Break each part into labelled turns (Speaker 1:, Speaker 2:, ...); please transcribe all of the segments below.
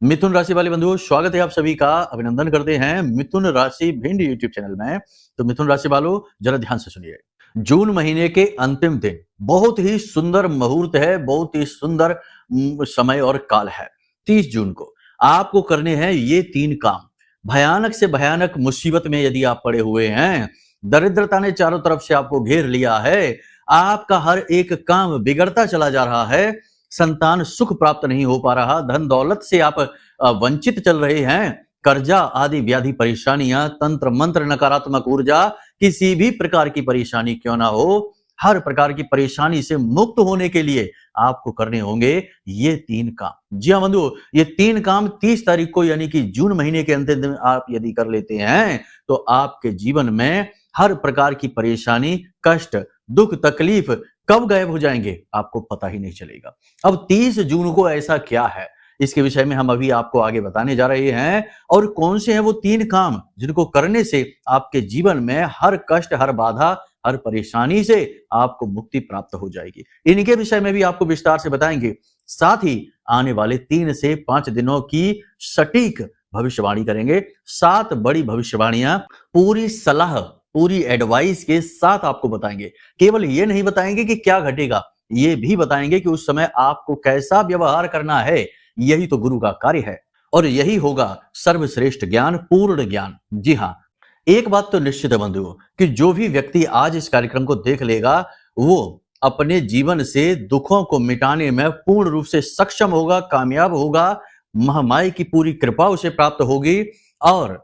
Speaker 1: मिथुन राशि वाले बंधुओं, स्वागत है आप सभी का। अभिनंदन करते हैं मिथुन राशि भिंड यूट्यूब चैनल में। तो मिथुन राशि वालों, जरा ध्यान से सुनिए। जून महीने के अंतिम दिन बहुत ही सुंदर मुहूर्त है, बहुत ही सुंदर समय और काल है। 30 जून को आपको करने हैं ये 3 काम। भयानक से भयानक मुसीबत में यदि आप पड़े हुए हैं, दरिद्रता ने चारों तरफ से आपको घेर लिया है, आपका हर एक काम बिगड़ता चला जा रहा है, संतान सुख प्राप्त नहीं हो पा रहा, धन दौलत से आप वंचित चल रहे हैं, कर्जा आदि व्याधि परेशानियां, तंत्र मंत्र नकारात्मक ऊर्जा, किसी भी प्रकार की परेशानी क्यों ना हो, हर प्रकार की परेशानी से मुक्त होने के लिए आपको करने होंगे ये 3 काम। जी हाँ बंधु, ये 3 काम 30 तारीख को यानी कि जून महीने के अंतिम दिन आप यदि कर लेते हैं तो आपके जीवन में हर प्रकार की परेशानी, कष्ट, दुख, तकलीफ कब गायब हो जाएंगे आपको पता ही नहीं चलेगा। अब 30 जून को ऐसा क्या है, इसके विषय में हम अभी आपको आगे बताने जा रहे हैं। और कौन से हैं वो 3 काम जिनको करने से आपके जीवन में हर कष्ट, हर बाधा, हर परेशानी से आपको मुक्ति प्राप्त हो जाएगी। इनके विषय में भी आपको विस्तार से बताएंगे। साथ ही आने वाले 3 से 5 दिनों की सटीक भविष्यवाणी करेंगे। 7 बड़ी भविष्यवाणियां पूरी सलाह, पूरी एडवाइस के साथ आपको बताएंगे। केवल ये नहीं बताएंगे कि क्या घटेगा, ये भी बताएंगे कि उस समय आपको कैसा व्यवहार करना है। यही तो गुरु का कार्य है और यही होगा सर्वश्रेष्ठ ज्ञान, पूर्ण ज्ञान। जी हाँ, एक बात तो निश्चित है बंधुओं कि जो भी व्यक्ति आज इस कार्यक्रम को देख लेगा वो अपने जीवन से दुखों को मिटाने में पूर्ण रूप से सक्षम होगा, कामयाब होगा। महामाई की पूरी कृपा उसे प्राप्त होगी और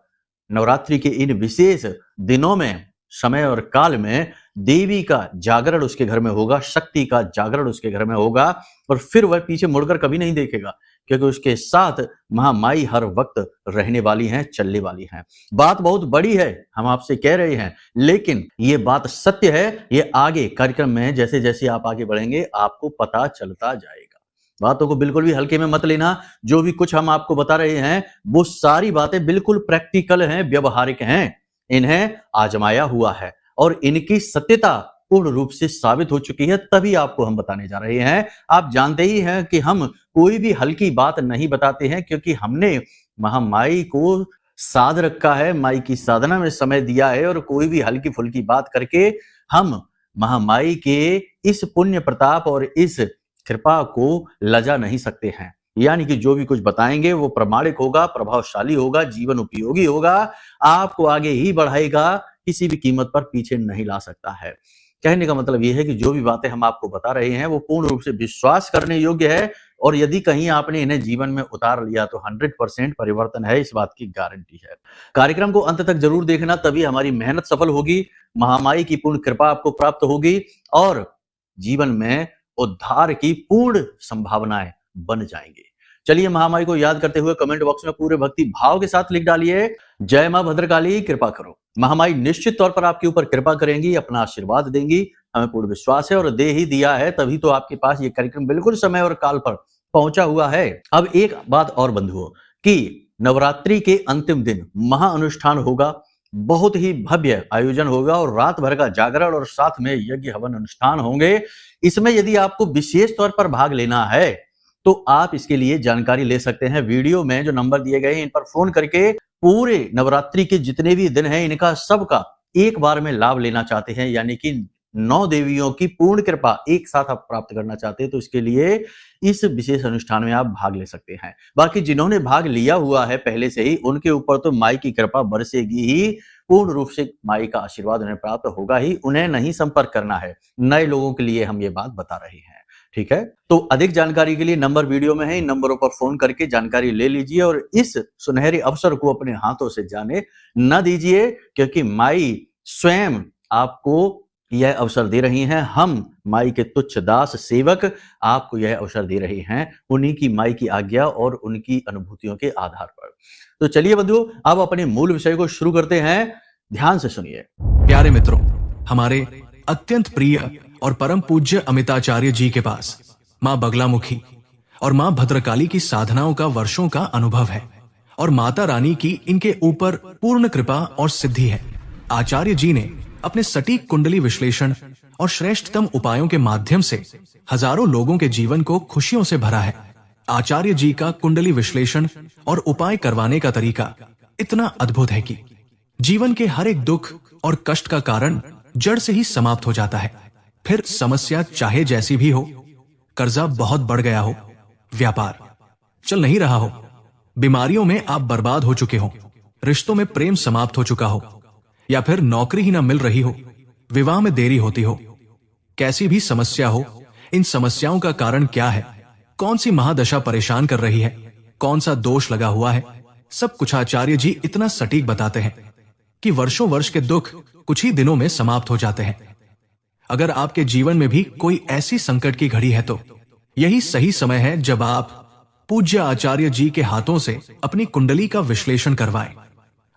Speaker 1: नवरात्रि के इन विशेष दिनों में, समय और काल में देवी का जागरण उसके घर में होगा, शक्ति का जागरण उसके घर में होगा और फिर वह पीछे मुड़कर कभी नहीं देखेगा, क्योंकि उसके साथ महामाई हर वक्त रहने वाली हैं, चलने वाली हैं। बात बहुत बड़ी है, हम आपसे कह रहे हैं, लेकिन ये बात सत्य है। ये आगे कार्यक्रम में जैसे जैसे आप आगे बढ़ेंगे आपको पता चलता जाएगा। बातों को बिल्कुल भी हल्के में मत लेना। जो भी कुछ हम आपको बता रहे हैं वो सारी बातें बिल्कुल प्रैक्टिकल हैं, व्यवहारिक हैं। इन्हें आजमाया हुआ है और इनकी सत्यता पूर्ण रूप से साबित हो चुकी है, तभी आपको हम बताने जा रहे हैं। आप जानते ही हैं कि हम कोई भी हल्की बात नहीं बताते हैं, क्योंकि हमने महामाई को साध रखा है, माई की साधना में समय दिया है और कोई भी हल्की फुल्की बात करके हम महामाई के इस पुण्य प्रताप और इस कृपा को लजा नहीं सकते हैं। यानी कि जो भी कुछ बताएंगे वो प्रमाणिक होगा, प्रभावशाली होगा, जीवन उपयोगी होगा, आपको आगे ही बढ़ाएगा, किसी भी कीमत पर पीछे नहीं ला सकता है। कहने का मतलब यह है कि जो भी बातें हम आपको बता रहे हैं वो पूर्ण रूप से विश्वास करने योग्य है और यदि कहीं आपने इन्हें जीवन में उतार लिया तो 100% परिवर्तन है, इस बात की गारंटी है। कार्यक्रम को अंत तक जरूर देखना, तभी हमारी मेहनत सफल होगी, महामाई की पूर्ण कृपा आपको प्राप्त होगी और जीवन में उद्धार की पूर्ण संभावनाएं बन जाएंगी। चलिए महामाई को याद करते हुए कमेंट बॉक्स में पूरे भक्ति भाव के साथ लिख डालिए, जय मां भद्रकाली, कृपा करो। महामाई निश्चित तौर पर आपके ऊपर कृपा करेंगी, अपना आशीर्वाद देंगी, हमें पूर्ण विश्वास है और दे ही दिया है, तभी तो आपके पास ये कार्यक्रम बिल्कुल समय और काल पर पहुंचा हुआ है। अब एक बात और बंधुओं कि नवरात्रि के अंतिम दिन महाअनुष्ठान होगा, बहुत ही भव्य आयोजन होगा और रात भर का जागरण और साथ में यज्ञ हवन अनुष्ठान होंगे। इसमें यदि आपको विशेष तौर पर भाग लेना है तो आप इसके लिए जानकारी ले सकते हैं। वीडियो में जो नंबर दिए गए हैं इन पर फोन करके पूरे नवरात्रि के जितने भी दिन हैं इनका सबका एक बार में लाभ लेना चाहते हैं, यानी कि 9 देवियों की पूर्ण कृपा एक साथ आप प्राप्त करना चाहते हैं तो इसके लिए इस विशेष अनुष्ठान में आप भाग ले सकते हैं। बाकी जिन्होंने भाग लिया हुआ है पहले से ही, उनके ऊपर तो माई की कृपा बरसेगी ही, पूर्ण रूप से माई का आशीर्वाद उन्हें प्राप्त होगा ही, उन्हें नहीं संपर्क करना है। नए लोगों के लिए हम ये बात बता रहे हैं, ठीक है। तो अधिक जानकारी के लिए नंबर वीडियो में है, इन नंबरों पर फोन करके जानकारी ले लीजिए और इस सुनहरे अवसर को अपने हाथों से जाने न दीजिए, क्योंकि माई स्वयं आपको यह अवसर दे रही हैं। हम माई के तुच्छ दास सेवक आपको यह अवसर दे रहे हैं, उन्हीं की माई की आज्ञा और उनकी अनुभूतियों के आधार पर। तो चलिए बंधुओं, अब अपने मूल विषय को शुरू करते हैं, ध्यान से सुनिए।
Speaker 2: प्यारे मित्रों, हमारे अत्यंत प्रिय और परम पूज्य अमिताचार्य जी के पास मां बगलामुखी और मां भद्रकाली की साधनाओं का वर्षों का अनुभव है और माता रानी की इनके ऊपर पूर्ण कृपा और सिद्धि है। आचार्य जी ने अपने सटीक कुंडली विश्लेषण और श्रेष्ठतम उपायों के माध्यम से हजारों लोगों के जीवन को खुशियों से भरा है। आचार्य जी का कुंडली विश्लेषण और उपाय करवाने का तरीका इतना अद्भुत है कि जीवन के हर एक दुख और कष्ट का कारण जड़ से ही समाप्त हो जाता है। फिर समस्या चाहे जैसी भी हो, कर्जा बहुत बढ़ गया हो, व्यापार चल नहीं रहा हो, बीमारियों में आप बर्बाद हो चुके हो, रिश्तों में प्रेम समाप्त हो चुका हो, या फिर नौकरी ही ना मिल रही हो, विवाह में देरी होती हो, कैसी भी समस्या हो, इन समस्याओं का कारण क्या है, कौन सी महादशा परेशान कर रही है, कौन सा दोष लगा हुआ है, सब कुछ आचार्य जी इतना सटीक बताते हैं कि वर्षों वर्ष के दुख कुछ ही दिनों में समाप्त हो जाते हैं। अगर आपके जीवन में भी कोई ऐसी संकट की घड़ी है तो यही सही समय है जब आप पूज्य आचार्य जी के हाथों से अपनी कुंडली का विश्लेषण करवाएं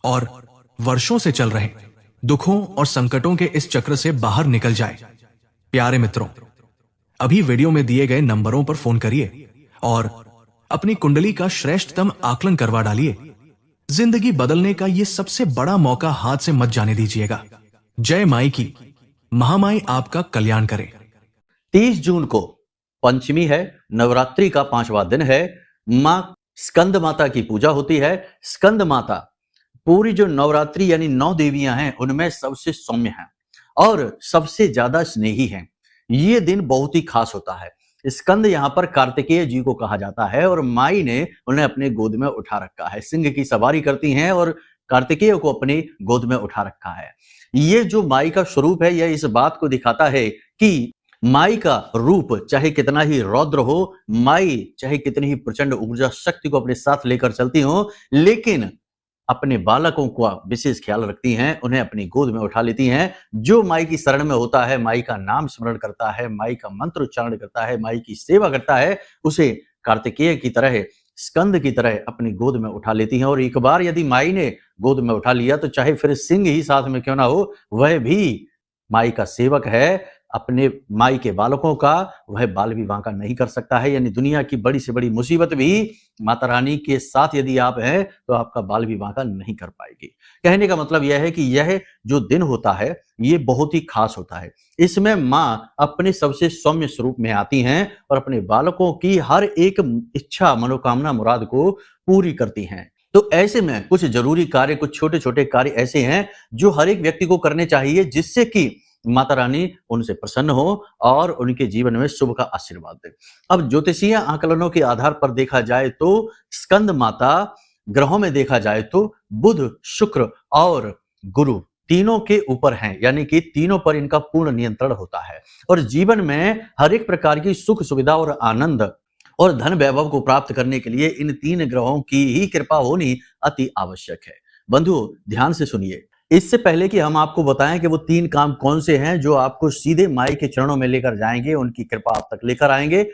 Speaker 2: और वर्षों से चल रहे दुखों और संकटों के इस चक्र से बाहर निकल जाए। प्यारे मित्रों, अभी वीडियो में दिए गए नंबरों पर फोन करिए और अपनी कुंडली का श्रेष्ठतम आकलन करवा डालिए। जिंदगी बदलने का यह सबसे बड़ा मौका हाथ से मत जाने दीजिएगा। जय माई की, महामाई आपका कल्याण करे।
Speaker 1: 30 जून को पंचमी है, नवरात्रि का 5वां दिन है। मां स्कंद माता की पूजा होती है। स्कंद माता पूरी जो नवरात्रि यानी 9 देवियां हैं उनमें सबसे सौम्य है और सबसे ज्यादा स्नेही है। ये दिन बहुत ही खास होता है। स्कंद यहाँ पर कार्तिकेय जी को कहा जाता है और माई ने उन्हें अपने गोद में उठा रखा है। सिंह की सवारी करती हैं और कार्तिकेय को अपनी गोद में उठा रखा है। ये जो माई का स्वरूप है यह इस बात को दिखाता है कि माई का रूप चाहे कितना ही रौद्र हो, माई चाहे कितनी ही प्रचंड ऊर्जा शक्ति को अपने साथ लेकर चलती हो, लेकिन अपने बालकों का विशेष ख्याल रखती हैं, उन्हें अपनी गोद में उठा लेती हैं। जो माई की शरण में होता है, माई का नाम स्मरण करता है, माई का मंत्र उच्चारण करता है, माई की सेवा करता है, उसे कार्तिकेय की तरह, स्कंद की तरह अपनी गोद में उठा लेती हैं। और एक बार यदि माई ने गोद में उठा लिया तो चाहे फिर सिंह ही साथ में क्यों ना हो, वह भी माई का सेवक है। अपने माई के बालकों का वह बाल विवाह का नहीं कर सकता है। यानी दुनिया की बड़ी से बड़ी मुसीबत भी माता रानी के साथ यदि आप हैं तो आपका बाल विवाह का नहीं कर पाएगी। कहने का मतलब यह है कि यह जो दिन होता है ये बहुत ही खास होता है। इसमें मां अपने सबसे सौम्य स्वरूप में आती हैं और अपने बालकों की हर एक इच्छा, मनोकामना, मुराद को पूरी करती हैं। तो ऐसे में कुछ जरूरी कार्य, कुछ छोटे छोटे कार्य ऐसे हैं जो हर एक व्यक्ति को करने चाहिए, जिससे कि माता रानी उनसे प्रसन्न हो और उनके जीवन में शुभ का आशीर्वाद दे। अब ज्योतिषीय आकलनों के आधार पर देखा जाए तो स्कंद माता ग्रहों में देखा जाए तो बुध, शुक्र और गुरु तीनों के ऊपर हैं, यानी कि तीनों पर इनका पूर्ण नियंत्रण होता है। और जीवन में हर एक प्रकार की सुख सुविधा और आनंद और धन वैभव को प्राप्त करने के लिए इन 3 ग्रहों की ही कृपा होनी अति आवश्यक है। बंधुओं, ध्यान से सुनिए। इससे पहले कि हम आपको बताएं कि वो 3 काम कौन से हैं जो आपको सीधे माई के चरणों में लेकर जाएंगे, उनकी कृपा आप तक लेकर आएंगे,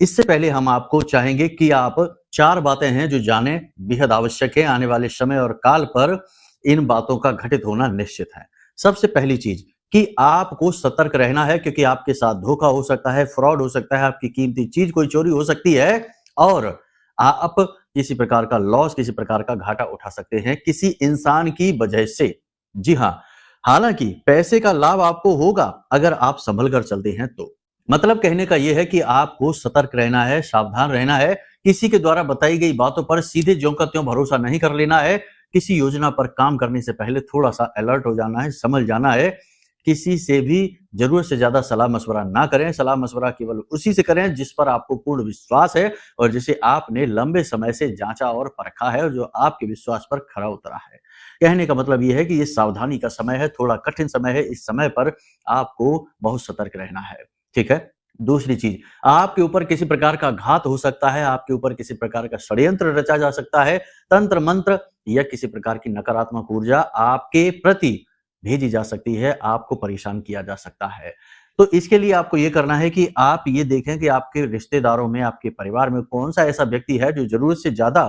Speaker 1: इससे पहले हम आपको चाहेंगे कि आप 4 बातें हैं जो जाने, बेहद आवश्यक है। आने वाले समय और काल पर इन बातों का घटित होना निश्चित है। सबसे पहली चीज कि आपको सतर्क रहना है, क्योंकि आपके साथ धोखा हो सकता है, फ्रॉड हो सकता है, आपकी कीमती चीज कोई चोरी हो सकती है और आप किसी प्रकार का लॉस, किसी प्रकार का घाटा उठा सकते हैं किसी इंसान की वजह से। जी हाँ, हालांकि पैसे का लाभ आपको होगा अगर आप संभल कर चलते हैं तो। मतलब कहने का यह है कि आपको सतर्क रहना है, सावधान रहना है। किसी के द्वारा बताई गई बातों पर सीधे ज्यों का त्यों भरोसा नहीं कर लेना है। किसी योजना पर काम करने से पहले थोड़ा सा अलर्ट हो जाना है, समझ जाना है। किसी से भी जरूरत से ज्यादा सलाह मशवरा ना करें। सलाह मशवरा केवल उसी से करें जिस पर आपको पूर्ण विश्वास है और जिसे आपने लंबे समय से जांचा और परखा है और जो आपके विश्वास पर खरा उतरा है। कहने का मतलब यह है कि ये सावधानी का समय है, थोड़ा कठिन समय है। इस समय पर आपको बहुत सतर्क रहना है। ठीक है। दूसरी चीज, आपके ऊपर किसी प्रकार का घात हो सकता है, आपके ऊपर किसी प्रकार का षड्यंत्र रचा जा सकता है, तंत्र मंत्र या किसी प्रकार की नकारात्मक ऊर्जा आपके प्रति भेजी जा सकती है, आपको परेशान किया जा सकता है। तो इसके लिए आपको यह करना है कि आप ये देखें कि आपके रिश्तेदारों में, आपके परिवार में कौन सा ऐसा व्यक्ति है जो जरूरत से ज्यादा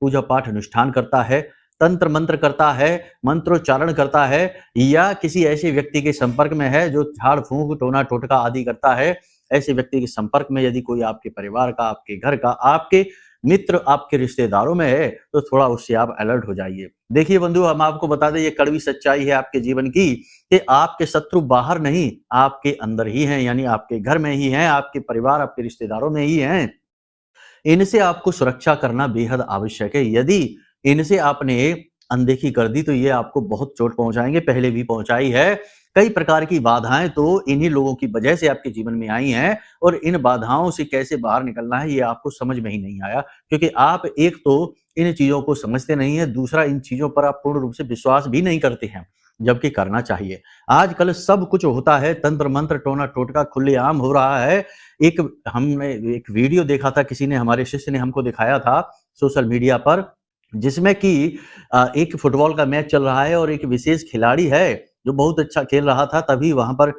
Speaker 1: पूजा पाठ अनुष्ठान करता है, तंत्र मंत्र करता है, मंत्रोच्चारण करता है, या किसी ऐसे व्यक्ति के संपर्क में है जो झाड़ फूंक, टोना टोटका आदि करता है। ऐसे व्यक्ति के संपर्क में यदि कोई आपके परिवार का, आपके घर का, आपके मित्र, आपके रिश्तेदारों में है तो थोड़ा उससे आप अलर्ट हो जाइए। देखिए बंधु, हम आपको बता दें, ये कड़वी सच्चाई है आपके जीवन की कि आपके शत्रु बाहर नहीं, आपके अंदर ही हैं, यानी आपके घर में ही हैं, आपके परिवार, आपके रिश्तेदारों में ही हैं। इनसे आपको सुरक्षा करना बेहद आवश्यक है। यदि इनसे आपने अनदेखी कर दी तो ये आपको बहुत चोट पहुँचाएँगे, पहले भी पहुँचाई है। कई प्रकार की बाधाएँ तो इन्हीं लोगों की वजह से आपके जीवन में आई हैं और इन बाधाओं से कैसे बाहर निकलना है ये आपको समझ में ही नहीं आया, क्योंकि आप एक तो इन चीज़ों को समझते नहीं हैं, दूसरा इन चीज़ों पर आप पूर्ण रूप से विश्वास भी नहीं करते हैं, जबकि करना चाहिए। आजकल सब कुछ होता है, तंत्र-मंत्र, टोना-टोटका खुलेआम हो रहा है। एक हमने एक वीडियो देखा था, किसी ने, हमारे शिष्य ने हमको दिखाया था सोशल मीडिया पर, जिसमें कि एक फुटबॉल का मैच चल रहा है और एक विशेष खिलाड़ी है, जो बहुत अच्छा खेल रहा था। तभी वहाँ पर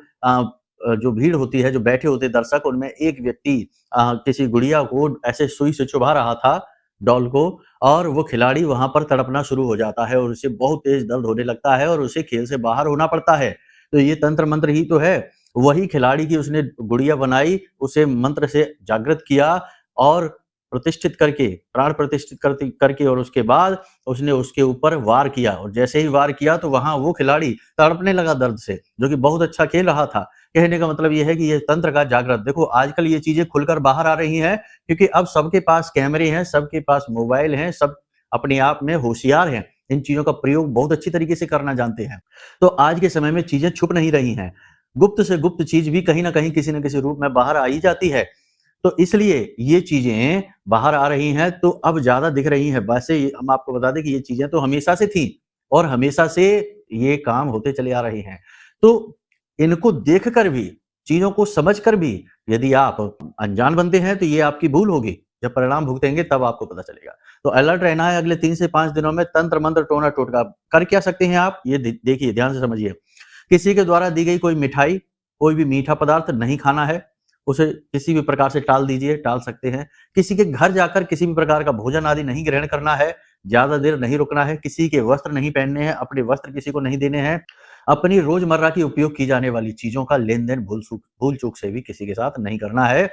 Speaker 1: जो भीड़ होती है, जो बैठे होते दर्शक, उनमें एक व्यक्ति किसी गुड़िया को ऐसे सुई से चुभा रहा था, डॉल को, और वो खिलाड़ी वहाँ पर तड़पना शुरू हो जाता है और उसे बहुत तेज़ दर्द होने लगता है और उसे खेल से बाहर होना पड़ता है। तो ये तंत्र मंत्र ही तो है। वही खिलाड़ी की उसने गुड़िया बनाई, उसे मंत्र से जागृत किया और प्रतिष्ठित करके, प्राण प्रतिष्ठित करके, और उसके बाद उसने उसके ऊपर वार किया, और जैसे ही वार किया तो वहाँ वो खिलाड़ी तड़पने लगा दर्द से, जो कि बहुत अच्छा खेल रहा था। कहने का मतलब ये है कि ये तंत्र का जागृत, देखो आजकल ये चीज़ें खुलकर बाहर आ रही हैं, क्योंकि अब सबके पास कैमरे हैं, सबके पास मोबाइल हैं, सब अपने आप में होशियार हैं। इन चीज़ों का प्रयोग बहुत अच्छी तरीके से करना जानते हैं। तो आज के समय में चीज़ें छुप नहीं रही हैं। गुप्त से गुप्त चीज़ भी कहीं न कहीं किसी न किसी रूप में बाहर आ ही जाती है। तो इसलिए ये चीज़ें बाहर आ रही हैं, तो अब ज़्यादा दिख रही हैं। वैसे हम आपको बता दें कि ये चीज़ें तो हमेशा से थी और हमेशा से ये काम होते चले आ रहे हैं। तो इनको देखकर भी, चीज़ों को समझकर भी यदि आप अनजान बनते हैं, तो ये आपकी भूल होगी। जब परिणाम भुगतेंगे तब आपको पता चलेगा। तो अलर्ट रहना है अगले 3 से 5 दिनों में। तंत्र मंत्र, टोना टोटका कर क्या सकते हैं आप? ये देखिए, ध्यान से समझिए। किसी के द्वारा दी गई कोई मिठाई, कोई भी मीठा पदार्थ नहीं खाना है, उसे किसी भी प्रकार से टाल दीजिए, टाल सकते हैं। किसी के घर जाकर किसी भी प्रकार का भोजन आदि नहीं ग्रहण करना है, ज़्यादा देर नहीं रुकना है, किसी के वस्त्र नहीं पहनने हैं, अपने वस्त्र किसी को नहीं देने हैं। अपनी रोज़मर्रा की उपयोग की जाने वाली चीज़ों का लेन-देन भूल-चूक से भी किसी के साथ नहीं करना है।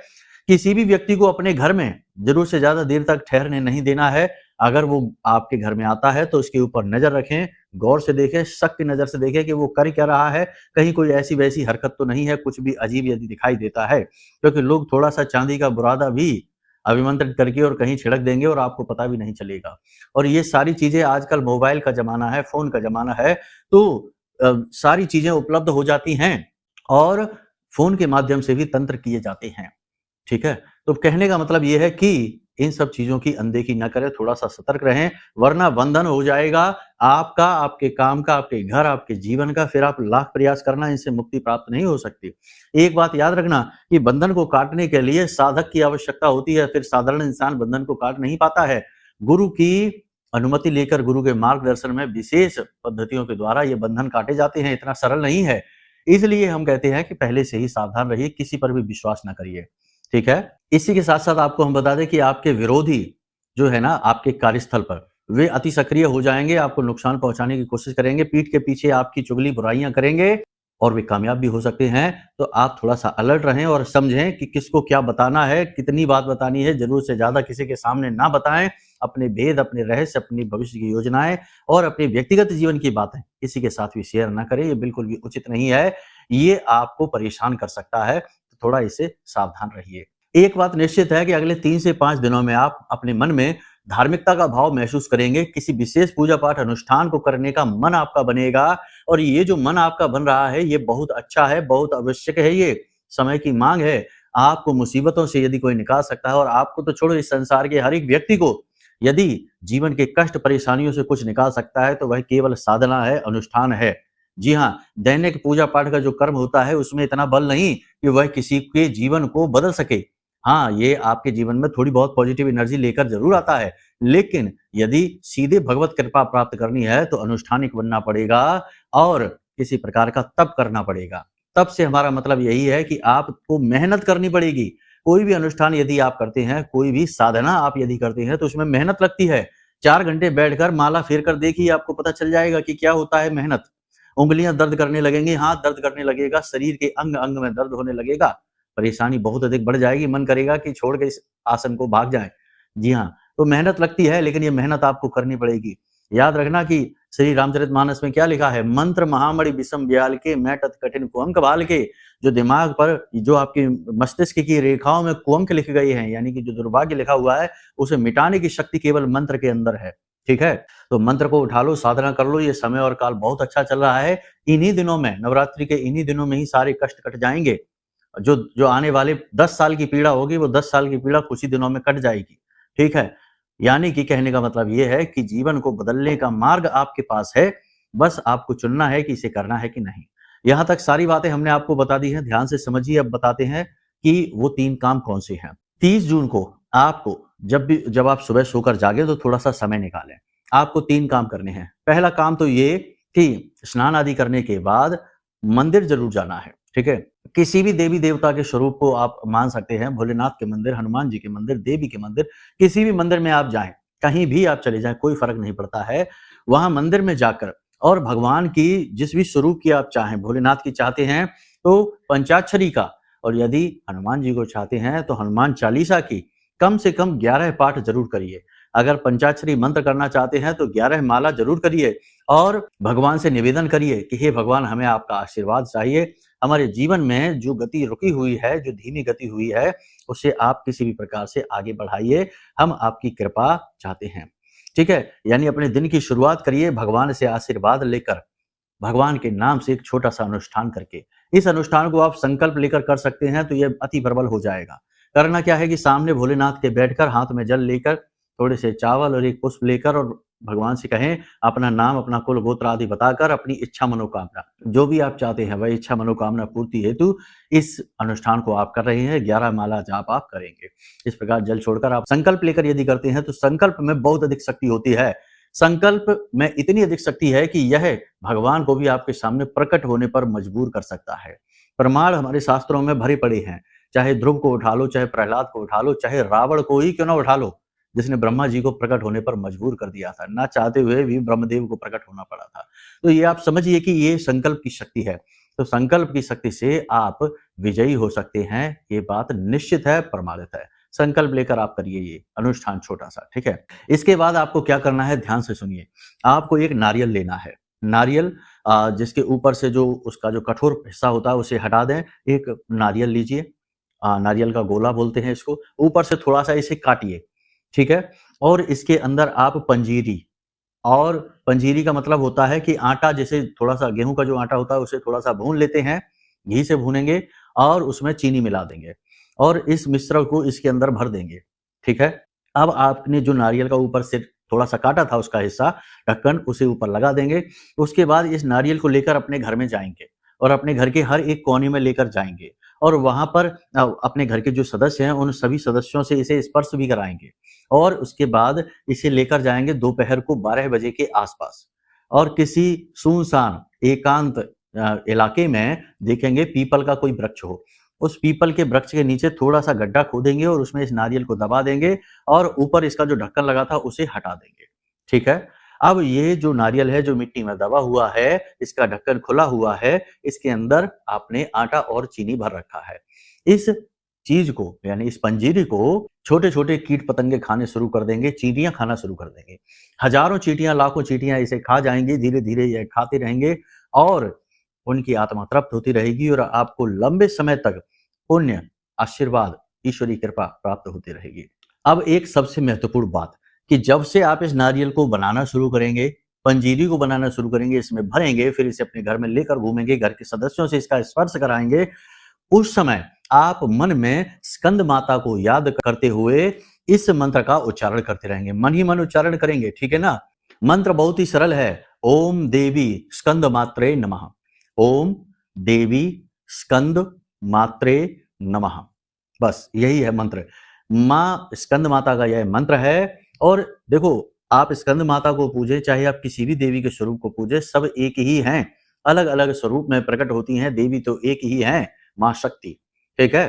Speaker 1: किसी भी व्यक्ति को अपने घर में ज़रूरत से ज़्यादा देर तक ठहरने नहीं देना है। अगर वो आपके घर में आता है तो उसके ऊपर नज़र रखें, गौर से देखें, शक की नज़र से देखें कि वो कर क्या रहा है, कहीं कोई ऐसी-वैसी हरकत तो नहीं है, कुछ भी अजीब यदि दिखाई देता है। क्योंकि लोग थोड़ा-सा चांदी का बुरादा भी अभिमंत्रित करके और कहीं छिड़क देंगे और आपको पता भी नहीं चलेगा। और ये सारी चीज़ें, आजकल मोबाइल का ज़माना है, फ़ोन का ज़माना है, तो सारी चीज़ें उपलब्ध हो जाती हैं और फ़ोन के माध्यम से भी तंत्र किए जाते हैं। ठीक है? तो कहने का मतलब ये है कि इन सब चीज़ों की अनदेखी ना करें, थोड़ा-सा सतर्क रहें, वरना बंधन हो जाएगा आपका, आपके काम का, आपके घर, आपके जीवन का। फिर आप लाख प्रयास करना, इनसे मुक्ति प्राप्त नहीं हो सकती। एक बात याद रखना कि बंधन को काटने के लिए साधक की आवश्यकता होती है, फिर साधारण इंसान बंधन को काट नहीं पाता है। गुरु की अनुमति लेकर, गुरु के मार्गदर्शन में विशेष पद्धतियों के द्वारा ये बंधन काटे जाते हैं, इतना सरल नहीं है। इसलिए हम कहते हैं कि पहले से ही सावधान रहिए, किसी पर भी विश्वास ना करिए। ठीक है? इसी के साथ-साथ आपको हम बता दें कि आपके विरोधी जो है ना, आपके कार्यस्थल पर, वे अति सक्रिय हो जाएँगे, आपको नुकसान पहुँचाने की कोशिश करेंगे, पीठ के पीछे आपकी चुगली, बुराइयाँ करेंगे और वे कामयाब भी हो सकते हैं। तो आप थोड़ा-सा अलर्ट रहें और समझें कि किसको क्या बताना है, कितनी बात बतानी है, ज़रूरत से ज़्यादा किसी के सामने ना बताएँ। अपने भेद, अपने रहस्य, अपनी भविष्य की योजनाएँ और अपने व्यक्तिगत जीवन की बातें किसी के साथ भी शेयर ना करें, ये बिल्कुल भी उचित नहीं है। ये आपको परेशान कर सकता है, तो थोड़ा इससे सावधान रहिए। एक बात निश्चित है कि अगले 3 से 5 दिनों में आप अपने मन में धार्मिकता का भाव महसूस करेंगे, किसी विशेष पूजा-पाठ अनुष्ठान को करने का मन आपका बनेगा और ये जो मन आपका बन रहा है, ये बहुत अच्छा है, बहुत आवश्यक है ये, समय की माँग है। आपको मुसीबतों से यदि कोई निकाल सकता है, और आपको तो छोड़ो, इस संसार के हर एक व्यक्ति को यदि जीवन के कष्ट परेशानियों से कुछ निकाल सकता है, तो वह केवल साधना है, अनुष्ठान है। जी हाँ, दैनिक पूजा-पाठ का जो कर्म होता है, उसमें इतना बल नहीं कि वह किसी के जीवन को बदल सके। हाँ, ये आपके जीवन में थोड़ी बहुत पॉजिटिव एनर्जी लेकर ज़रूर आता है, लेकिन यदि सीधे भगवत कृपा प्राप्त करनी है, तो अनुष्ठानिक बनना पड़ेगा और किसी प्रकार का तप करना पड़ेगा। तप से हमारा मतलब यही है कि आपको मेहनत करनी पड़ेगी। कोई भी अनुष्ठान यदि आप करते हैं, कोई भी साधना आप यदि करते हैं, तो उसमें मेहनत लगती है। 4 घंटे बैठकर माला फेर कर देखिए, आपको पता चल जाएगा कि क्या होता है मेहनत। उँगलियाँ दर्द करने लगेंगी, हाथ दर्द करने लगेगा, शरीर के अंग-अंग में दर्द होने लगेगा, परेशानी बहुत अधिक बढ़ जाएगी, मन करेगा कि छोड़ के इस आसन को भाग जाएँ। जी हाँ, तो मेहनत लगती है, लेकिन ये मेहनत आपको करनी पड़ेगी। याद रखना कि श्री रामचरितमानस में क्या लिखा है, मंत्र महामणि विषम ब्याल के, मैं तत् कठिन कुअंक बाल के। जो दिमाग पर, जो आपकी मस्तिष्क की रेखाओं में कुअंक लिख गई है, यानी कि जो दुर्भाग्य लिखा हुआ है, उसे मिटाने की शक्ति केवल मंत्र के अंदर है। ठीक है, तो मंत्र को उठा लो, साधना कर लो। ये समय और काल बहुत अच्छा चल रहा है। इन्हीं दिनों में, नवरात्रि के इन्हीं दिनों में ही सारे कष्ट कट जाएंगे। जो जो आने वाले 10 साल की पीड़ा होगी, वो 10 साल की पीड़ा कुछ ही दिनों में कट जाएगी। ठीक है, यानी कि कहने का मतलब ये है कि जीवन को बदलने का मार्ग आपके पास है, बस आपको चुनना है कि इसे करना है कि नहीं। यहाँ तक सारी बातें हमने आपको बता दी हैं, ध्यान से समझिए। अब बताते हैं कि वो 3 काम कौन से हैं। 30 जून को आपको जब आप सुबह सोकर जागे तो थोड़ा-सा समय निकालें। आपको 3 काम करने हैं। पहला काम तो ये कि स्नान आदि करने के बाद मंदिर ज़रूर जाना है, ठीक है? किसी भी देवी-देवता के स्वरूप को आप मान सकते हैं, भोलेनाथ के मंदिर, हनुमान जी के मंदिर, देवी के मंदिर, किसी भी मंदिर में आप जाएँ, कहीं भी आप चले जाएँ, कोई फ़र्क नहीं पड़ता है। वहाँ मंदिर में जाकर और भगवान की जिस भी स्वरूप की आप चाहें, भोलेनाथ की चाहते हैं तो पंचाक्षरी का, और यदि हनुमान जी को चाहते हैं तो हनुमान चालीसा की कम से कम 11 पाठ ज़रूर करिए। अगर पंचाक्षरी मंत्र करना चाहते हैं तो 11 माला ज़रूर करिए और भगवान से निवेदन करिए कि हे भगवान, हमें आपका आशीर्वाद चाहिए। हमारे जीवन में जो गति रुकी हुई है, जो धीमी गति हुई है, उसे आप किसी भी प्रकार से आगे बढ़ाइए। हम आपकी कृपा चाहते हैं। ठीक है? यानी अपने दिन की शुरुआत करिए भगवान से आशीर्वाद लेकर, भगवान के नाम से एक छोटा-सा अनुष्ठान करके। इस अनुष्ठान को आप संकल्प लेकर कर सकते हैं तो ये अति प्रबल हो जाएगा। करना क्या है कि सामने भोलेनाथ के बैठकर, हाथ में जल लेकर, थोड़े से चावल और एक पुष्प लेकर और भगवान से कहें, अपना नाम, अपना कुल गोत्र आदि बताकर अपनी इच्छा मनोकामना, जो भी आप चाहते हैं वह इच्छा मनोकामना पूर्ति हेतु इस अनुष्ठान को आप कर रहे हैं। 11 माला जाप आप करेंगे। इस प्रकार जल छोड़कर आप संकल्प लेकर यदि करते हैं तो संकल्प में बहुत अधिक शक्ति होती है। संकल्प में इतनी अधिक शक्ति है कि यह भगवान को भी आपके सामने प्रकट होने पर मजबूर कर सकता है। प्रमाण हमारे शास्त्रों में भरे पड़े हैं। चाहे ध्रुव को उठा लो, चाहे प्रहलाद को उठा लो, चाहे रावण को ही क्यों ना उठा लो, जिसने ब्रह्मा जी को प्रकट होने पर मजबूर कर दिया था। ना चाहते हुए भी ब्रह्मदेव को प्रकट होना पड़ा था। तो ये आप समझिए कि ये संकल्प की शक्ति है। तो संकल्प की शक्ति से आप विजयी हो सकते हैं। ये बात निश्चित है, प्रमाणित है। संकल्प लेकर आप करिए ये अनुष्ठान छोटा-सा, ठीक है? इसके बाद आपको क्या करना है, ध्यान से सुनिए। आपको एक नारियल लेना है। नारियल जिसके ऊपर से जो उसका जो कठोर हिस्सा होता है उसे हटा दें। एक नारियल लीजिए, नारियल का गोला बोलते हैं इसको। ऊपर से थोड़ा-सा इसे काटिए, ठीक है? और इसके अंदर आप पंजीरी, और पंजीरी का मतलब होता है कि आटा, जैसे थोड़ा-सा गेहूँ का जो आटा होता है उसे थोड़ा-सा भून लेते हैं, घी से भूनेंगे और उसमें चीनी मिला देंगे और इस मिश्रण को इसके अंदर भर देंगे, ठीक है? अब आपने जो नारियल का ऊपर से थोड़ा-सा काटा था उसका हिस्सा, ढक्कन, उसे ऊपर लगा देंगे। उसके बाद इस नारियल को लेकर अपने घर में जाएँगे और अपने घर के हर एक कोने में लेकर जाएँगे और वहाँ पर अपने घर के जो सदस्य हैं उन सभी सदस्यों से इसे स्पर्श भी कराएँगे और उसके बाद इसे लेकर जाएँगे दोपहर को 12 बजे के आस-पास और किसी सुनसान एकांत इलाके में देखेंगे पीपल का कोई वृक्ष हो। उस पीपल के वृक्ष के नीचे थोड़ा-सा गड्ढा खोदेंगे और उसमें इस नारियल को दबा देंगे और ऊपर इसका जो ढक्कन लगा था उसे हटा देंगे, ठीक है? अब ये जो नारियल है, जो मिट्टी में दबा हुआ है, इसका ढक्कन खुला हुआ है, इसके अंदर आपने आटा और चीनी भर रखा है। इस चीज़ को, यानी इस पंजीरी को छोटे-छोटे कीट-पतंगे खाने शुरू कर देंगे, चींटियाँ खाना शुरू कर देंगे। हज़ारों चींटियाँ, लाखों चींटियाँ इसे खा जाएँगी, धीरे-धीरे ये खाते रहेंगे और उनकी आत्मा तृप्त होती रहेगी और आपको लंबे समय तक पुण्य, आशीर्वाद, ईश्वरी कृपा प्राप्त होती रहेगी। अब एक सबसे महत्वपूर्ण बात कि जब से आप इस नारियल को बनाना शुरू करेंगे, पंजीरी को बनाना शुरू करेंगे, इसमें भरेंगे, फिर इसे अपने घर में लेकर घूमेंगे, घर के सदस्यों से इसका स्पर्श कराएँगे, उस समय आप मन में स्कंद माता को याद करते हुए इस मंत्र का उच्चारण करते रहेंगे। मन ही मन उच्चारण करेंगे, ठीक है ना? मंत्र बहुत ही सरल है। ओम देवी स्कंद मात्रे नमः। ओम देवी स्कंद मात्रे नमः। बस यही है मंत्र। माँ स्कंद माता का यह मंत्र है और देखो, आप स्कंद माता को पूजें, चाहे आप किसी भी देवी के स्वरूप को पूजें, सब एक ही हैं। अलग-अलग स्वरूप में प्रकट होती हैं, देवी तो एक ही हैं, माँ शक्ति, ठीक है?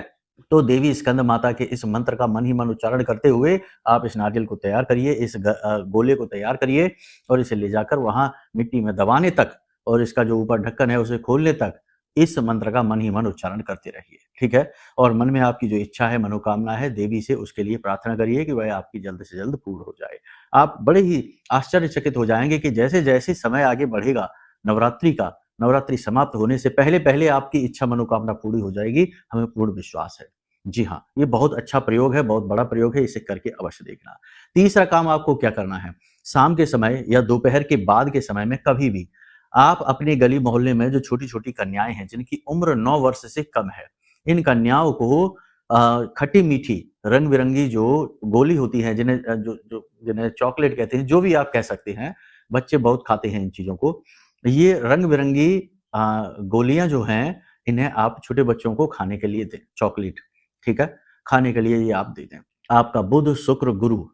Speaker 1: तो देवी स्कंद माता के इस मंत्र का मन ही मन उच्चारण करते हुए आप इस नारियल को तैयार करिए, इस गोले को तैयार करिए और इसे ले जाकर वहाँ मिट्टी में दबाने तक और इसका जो ऊपर ढक्कन है उसे खोलने तक इस मंत्र का मन ही मन उच्चारण करते रहिए, ठीक है? और मन में आपकी जो इच्छा है, मनोकामना है, देवी से उसके लिए प्रार्थना करिए कि वह आपकी जल्द से जल्द पूर्ण हो जाए। आप बड़े ही आश्चर्यचकित हो जाएँगे कि जैसे-जैसे समय आगे बढ़ेगा नवरात्रि का, नवरात्रि समाप्त होने से पहले-पहले आपकी इच्छा मनोकामना पूरी हो जाएगी, हमें पूर्ण विश्वास है। जी हाँ, ये बहुत अच्छा प्रयोग है, बहुत बड़ा प्रयोग है, इसे करके अवश्य देखना। तीसरा काम आपको क्या करना है, शाम के समय या दोपहर के बाद के समय में कभी भी आप अपने गली मोहल्ले में जो छोटी-छोटी कन्याएँ हैं, जिनकी उम्र 9 वर्ष से कम है, इन कन्याओं को खट्टी-मीठी, रंग-बिरंगी जो गोली होती है, जिन्हें चॉकलेट कहते हैं, जो भी आप कह सकते हैं, बच्चे बहुत खाते हैं इन चीज़ों को। ये रंग-बिरंगी गोलियाँ जो हैं, इन्हें आप छोटे बच्चों को खाने के लिए दें, चॉकलेट, ठीक है? खाने के लिए ये आप दे दें। आपका बुध, शुक्र, गुरु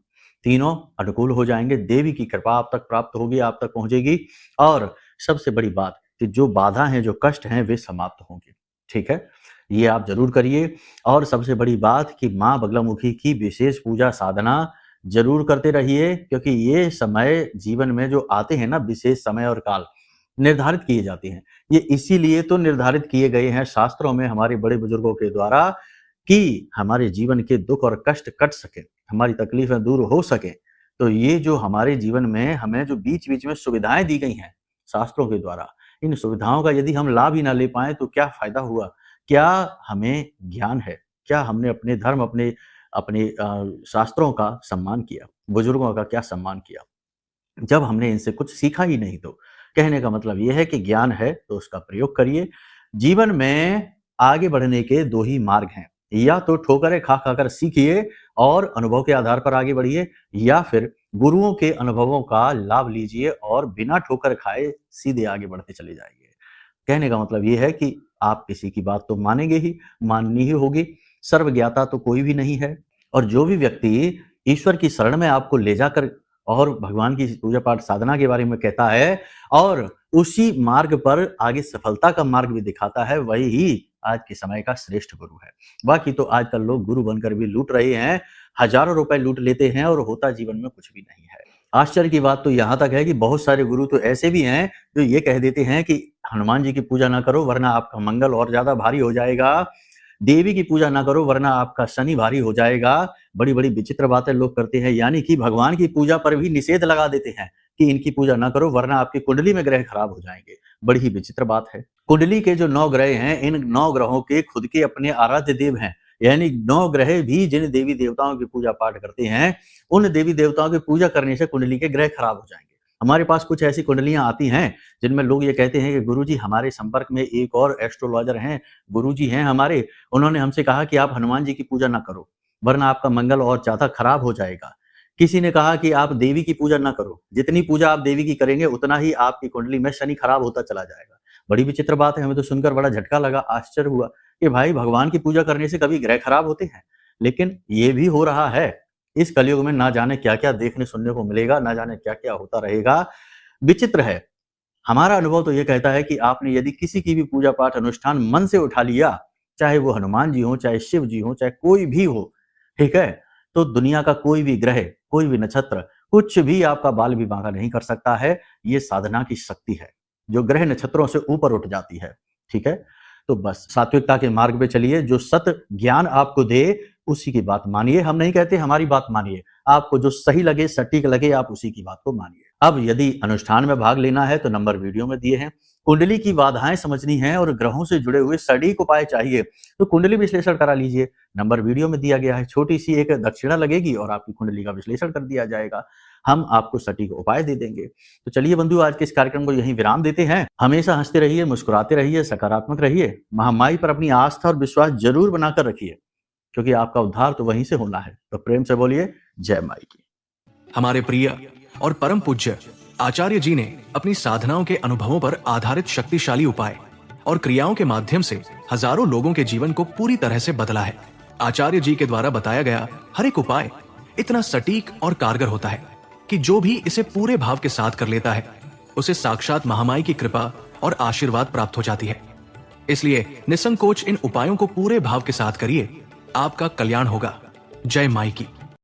Speaker 1: तीनों अनुकूल हो जाएँगे, देवी की कृपा आप तक प्राप्त होगी, आप तक पहुँचेगी और सबसे बड़ी बात कि जो बाधा हैं, जो कष्ट हैं, वे समाप्त होंगे, ठीक है? ये आप ज़रूर करिए और सबसे बड़ी बात कि माँ बगलामुखी की विशेष पूजा साधना ज़रूर करते रहिए क्योंकि ये समय जीवन में जो आते हैं ना विशेष समय और काल, निर्धारित किए जाते हैं। ये इसीलिए तो निर्धारित किए गए हैं शास्त्रों में हमारे बड़े बुजुर्गों के द्वारा कि हमारे जीवन के दुःख और कष्ट कट सकें, हमारी तकलीफ़ें दूर हो सकें। तो ये जो हमारे जीवन में हमें जो बीच-बीच में सुविधाएँ दी गई हैं शास्त्रों के द्वारा, इन सुविधाओं का यदि हम लाभ ही ना ले पाएँ तो क्या फ़ायदा हुआ? क्या हमें ज्ञान है? क्या हमने अपने धर्म, अपने शास्त्रों का सम्मान किया? बुजुर्गों का क्या सम्मान किया? जब हमने इनसे कुछ सीखा ही नहीं तो। कहने का मतलब ये है कि ज्ञान है तो उसका प्रयोग करिए। जीवन में आगे बढ़ने के 2 ही मार्ग हैं, या तो ठोकरें खा-खा कर सीखिए और अनुभव के आधार पर आगे बढ़िए या फिर गुरुओं के अनुभवों का लाभ लीजिए और बिना ठोकर खाए सीधे आगे बढ़ते चले जाइए। कहने का मतलब ये है कि आप किसी की बात तो मानेंगे ही, माननी ही होगी। सर्वज्ञाता तो कोई भी नहीं है और जो भी व्यक्ति ईश्वर की शरण में आपको ले जाकर और भगवान की पूजा पाठ साधना के बारे में कहता है और उसी मार्ग पर आगे सफलता का मार्ग भी दिखाता है, वही ही आज के समय का श्रेष्ठ गुरु है। बाकी तो आजकल लोग गुरु बनकर भी लूट रहे हैं, हज़ारों रुपए लूट लेते हैं और होता जीवन में कुछ भी नहीं है। आश्चर्य की बात तो यहाँ तक है कि बहुत सारे गुरु तो ऐसे भी हैं जो ये कह देते हैं कि हनुमान जी की पूजा ना करो वरना आपका मंगल और ज़्यादा भारी हो जाएगा। देवी की पूजा ना करो वरना आपका शनि भारी हो जाएगा। बड़ी-बड़ी विचित्र बातें लोग करते हैं, यानी कि भगवान की पूजा पर भी निषेध लगा देते हैं कि इनकी पूजा ना करो वरना आपकी कुंडली में ग्रह खराब हो जाएँगे। बड़ी ही विचित्र बात है। कुंडली के जो 9 ग्रह हैं, इन 9 ग्रहों के खुद के अपने आराध्य देव हैं। यानी 9 ग्रह भी जिन देवी देवताओं की पूजा पाठ करते हैं, उन देवी देवताओं की पूजा करने से कुंडली के ग्रह खराब हो जाएँगे। हमारे पास कुछ ऐसी कुंडलियाँ आती हैं, जिनमें लोग ये कहते हैं कि गुरुजी हमारे संपर्क में एक और एस्ट्रोलॉजर हैं, गुरुजी हैं हमारे, उन्होंने हमसे कहा कि आप हनुमान जी की पूजा ना करो, वरना आपका मंगल और ज़्यादा खराब हो जाएगा। किसी ने कहा कि आप देवी की पूजा ना करो, जितनी पूजा आप देवी की करेंगे उतना ही आपकी कुंडली में शनि खराब होता चला जाएगा। बड़ी विचित्र बात है, हमें तो सुनकर बड़ा झटका लगा, आश्चर्य हुआ कि भाई भगवान की पूजा करने से कभी ग्रह खराब होते हैं? लेकिन ये भी हो रहा है। इस कलयुग में ना जाने क्या-क्या देखने सुनने को मिलेगा, ना जाने क्या-क्या होता रहेगा। विचित्र है। हमारा अनुभव तो ये कहता है कि आपने यदि किसी की भी पूजा पाठ अनुष्ठान मन से उठा लिया, चाहे वो हनुमान जी हों, चाहे शिव जी हों, चाहे कोई भी हो, ठीक है? तो दुनिया का कोई भी ग्रह, कोई भी नक्षत्र, कुछ भी आपका बाल भी बांका नहीं कर सकता है। ये साधना की शक्ति है, जो ग्रह नक्षत्रों से ऊपर उठ जाती है, ठीक है? तो बस सात्विकता के मार्ग पे चलिए, जो सत ज्ञान आपको दे, उसी की बात मानिए। हम नहीं कहते हमारी बात मानिए, आपको जो सही लगे, सटीक लगे, आप उसी की बात को मानिए। अब यदि अनुष्ठान में भाग लेना है तो नंबर वीडियो में दिए हैं। कुंडली की बाधाएं समझनी है और ग्रहों से जुड़े हुए सटीक उपाय चाहिए तो कुंडली विश्लेषण करा लीजिए, नंबर वीडियो में दिया गया है। छोटी सी एक दक्षिणा लगेगी और आपकी कुंडली का विश्लेषण कर दिया जाएगा, हम आपको सटीक उपाय दे देंगे। तो चलिए बंधु, आज के इस कार्यक्रम को यहीं विराम देते हैं। हमेशा हंसते रहिए, मुस्कुराते रहिए, सकारात्मक रहिए, महामाई पर अपनी आस्था और विश्वास जरूर बनाकर रखिए, क्योंकि आपका उद्धार तो वहीं से होना है। तो प्रेम से बोलिए जय माई की।
Speaker 2: हमारे प्रिय और परम पूज्य आचार्य जी ने अपनी साधनाओं के अनुभवों पर आधारित शक्तिशाली उपाय और क्रियाओं के माध्यम से हजारों लोगों के जीवन को पूरी तरह से बदला है। आचार्य जी के द्वारा बताया गया हर एक उपाय इतना सटीक और कारगर होता है कि जो भी इसे पूरे भाव के साथ कर लेता है, उसे साक्षात महामाई की कृपा और आशीर्वाद प्राप्त हो जाती है। इसलिए निसंकोच इन उपायों को पूरे भाव के साथ करिए, आपका कल्याण होगा। जय माई की।